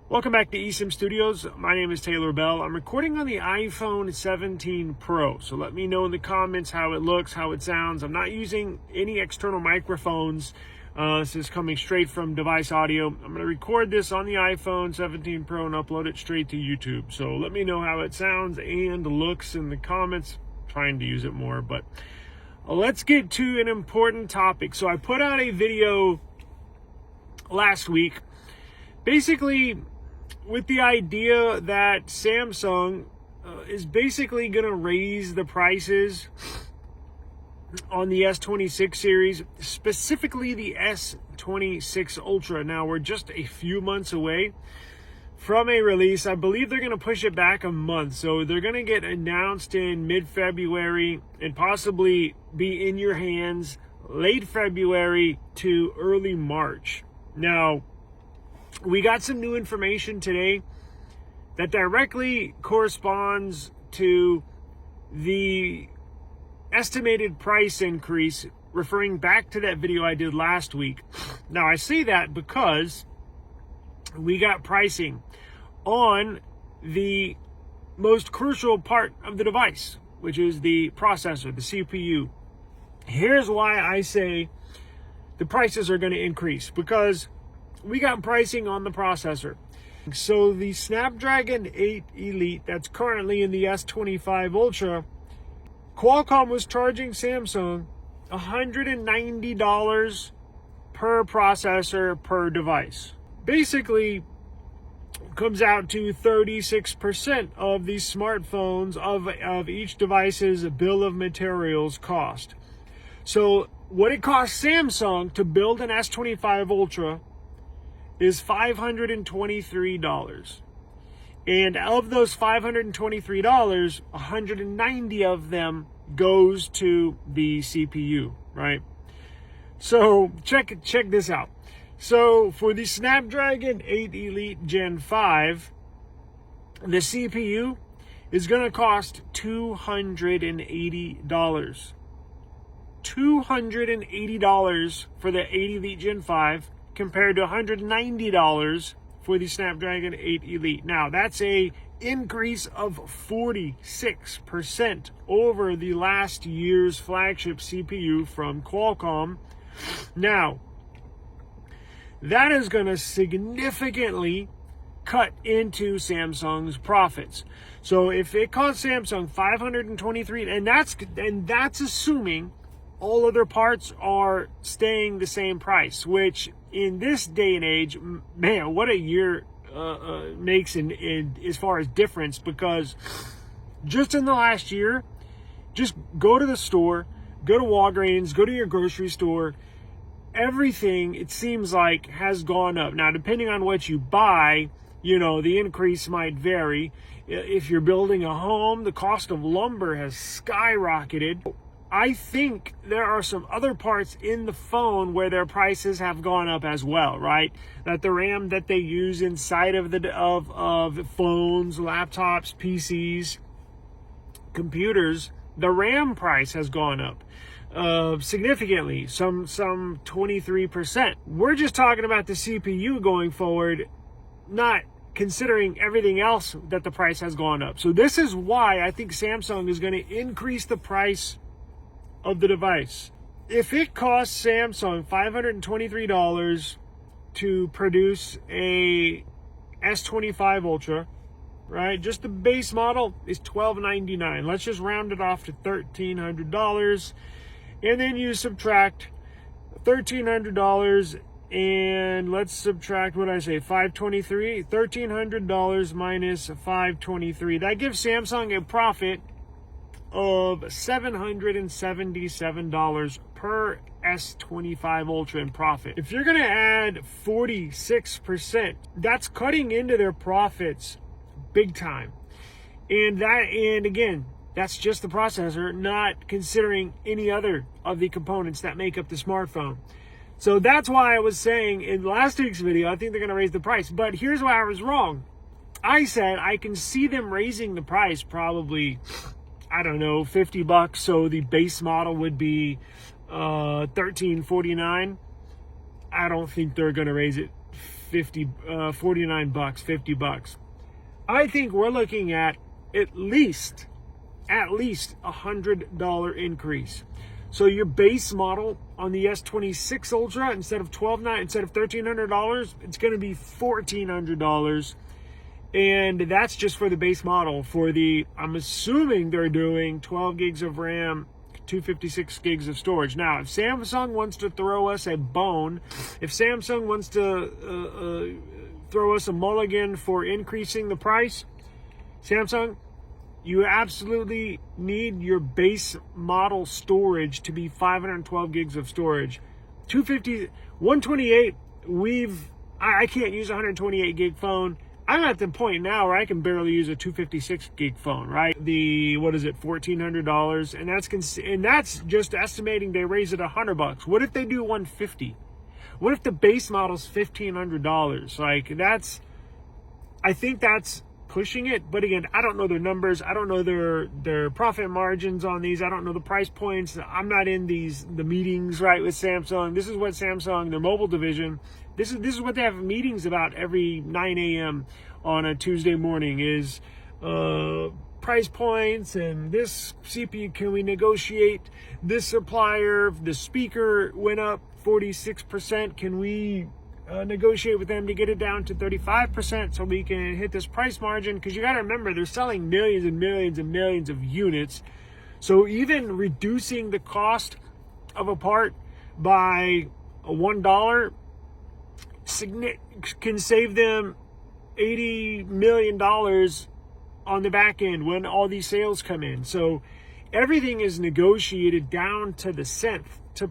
Welcome back to eSIM Studios. My name is Taylor Bell. I'm recording on the iPhone 17 Pro. So let me know in the comments how it looks, how it sounds. I'm not using any external microphones. This is coming straight from device audio. I'm going to record this on the iPhone 17 Pro and upload it straight to YouTube. So let me know how it sounds and looks in the comments. I'm trying to use it more, but let's get to an important topic. So I put out a video last week, basically with the idea that Samsung is basically going to raise the prices on the S26 series, specifically the S26 Ultra. Now, we're just a few months away from a release. I believe they're going to push it back a month. So they're going to get announced in mid-February and possibly be in your hands late February to early March. Now, we got some new information today that directly corresponds to the estimated price increase, referring back to that video I did last week. Now, I say that because we got pricing on the most crucial part of the device, which is the processor, the CPU. Here's why I say the prices are going to increase, because we got pricing on the processor. So the Snapdragon 8 Elite that's currently in the S25 Ultra, Qualcomm was charging Samsung $190 per processor per device. Basically, comes out to 36% of the smartphones of each device's bill of materials cost. So what it costs Samsung to build an S25 Ultra is $523. And of those $523, 190 of them goes to the CPU, right? So check this out. So for the Snapdragon 8 Elite Gen 5, the CPU is going to cost $280. $280 for the 8 Elite Gen 5 compared to $190 for the Snapdragon 8 Elite. Now, that's a increase of 46% over the last year's flagship CPU from Qualcomm. Now, that is going to significantly cut into Samsung's profits. So if it costs Samsung $523, and that's assuming all other parts are staying the same price, which in this day and age, man, what a year makes in as far as difference, because just in the last year, just go to the store, go to Walgreens, go to your grocery store, everything, it seems like, has gone up. Now, depending on what you buy, the increase might vary. If you're building a home, the cost of lumber has skyrocketed. I think there are some other parts in the phone where their prices have gone up as well, right? That the RAM that they use inside of of phones, laptops, PCs, computers, the RAM price has gone up significantly, some 23%. We're just talking about the CPU going forward, not considering everything else that the price has gone up. So this is why I think Samsung is going to increase the price of the device. If it costs Samsung $523 to produce a S25 Ultra, right? Just the base model is $1,299. Let's just round it off to $1,300, and then you subtract $1,300 and let's subtract what I say, $523. $1,300 minus $523. That gives Samsung a profit of $777 per S25 Ultra in profit. If you're going to add 46%, that's cutting into their profits big time. And again, that's just the processor, not considering any other of the components that make up the smartphone. So that's why I was saying in last week's video, I think they're going to raise the price. But here's why I was wrong. I said I can see them raising the price probably, I don't know, $50. So the base model would be $1349. I don't think they're going to raise it 49 bucks, 50 bucks. I think we're looking at least $100 increase. So your base model on the S26 Ultra, instead of $1,300, it's going to be $1,400. And that's just for the base model. For the, I'm assuming they're doing 12 gigs of RAM, 256 gigs of storage. Now, if Samsung wants to throw us a bone, if Samsung wants to throw us a mulligan for increasing the price, Samsung, you absolutely need your base model storage to be 512 gigs of storage. 128, I can't use a 128 gig phone. I'm at the point now where I can barely use a 256 gig phone, right? What is it, $1,400, and that's just estimating they raise it $100. What if they do 150? What if the base model's $1,500? Like, I think that's pushing it. But again, I don't know their numbers. I don't know their profit margins on these. I don't know the price points. I'm not in the meetings, right, with Samsung. This is what Samsung, their mobile division, this is what they have meetings about every 9 a.m. on a Tuesday morning is price points and this CPU, can we negotiate this supplier? The speaker went up 46%. Can we negotiate with them to get it down to 35% so we can hit this price margin? Because you got to remember, they're selling millions and millions and millions of units. So even reducing the cost of a part by $1 can save them $80 million on the back end when all these sales come in. So everything is negotiated down to the cent, to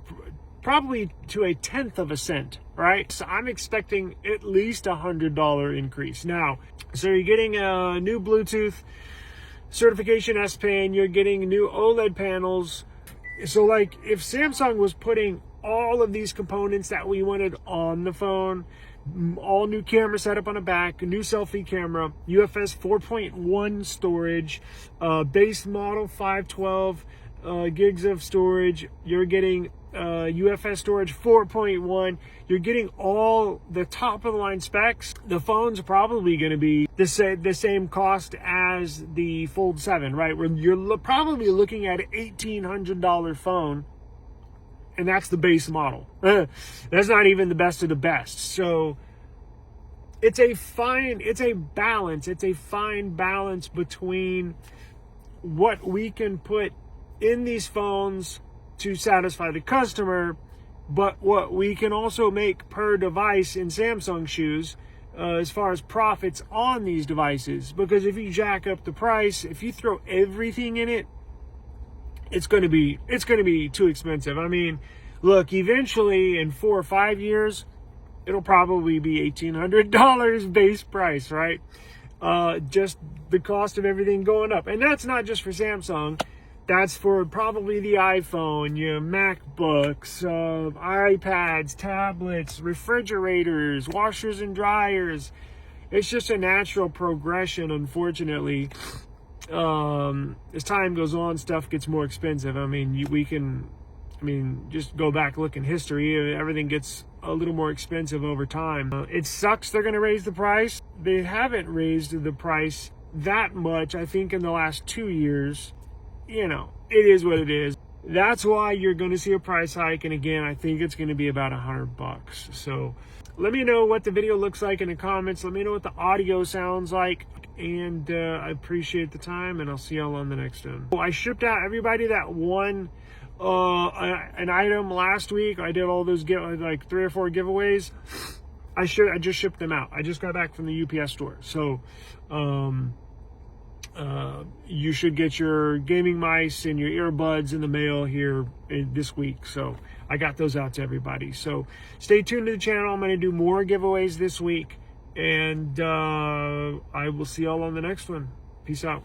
probably to a tenth of a cent, right? So I'm expecting at least $100 increase. Now, so you're getting a new Bluetooth certification S Pen, you're getting new OLED panels. So like if Samsung was putting all of these components that we wanted on the phone, all new camera setup on the back, a new selfie camera, UFS 4.1 storage, base model 512 gigs of storage, you're getting UFS storage 4.1, you're getting all the top of the line specs. The phone's probably going to be the same cost as the Fold 7, right? Where you're probably looking at an $1,800 phone, and that's the base model. That's not even the best of the best. So it's a fine balance between what we can put in these phones to satisfy the customer, but what we can also make per device in Samsung shoes as far as profits on these devices. Because if you jack up the price, if you throw everything in it, it's going to be too expensive. I mean, look, eventually in 4 or 5 years, it'll probably be $1,800 base price, right? Just the cost of everything going up. And that's not just for Samsung. That's for probably the iPhone, your MacBooks, iPads, tablets, refrigerators, washers and dryers. It's just a natural progression, unfortunately. As time goes on, stuff gets more expensive. I mean, just go back, look in history. Everything gets a little more expensive over time. It sucks they're going to raise the price. They haven't raised the price that much, I think, in the last 2 years. You know, it is what it is. That's why you're going to see a price hike. And again, I think it's going to be about $100. So let me know what the video looks like in the comments. Let me know what the audio sounds like. And I appreciate the time, and I'll see y'all on the next one. I shipped out everybody that won an item last week. I did all those like 3 or 4 giveaways. I just shipped them out. I just got back from the UPS store. So you should get your gaming mice and your earbuds in the mail here this week. So I got those out to everybody. So stay tuned to the channel. I'm going to do more giveaways this week. And I will see y'all on the next one. Peace out.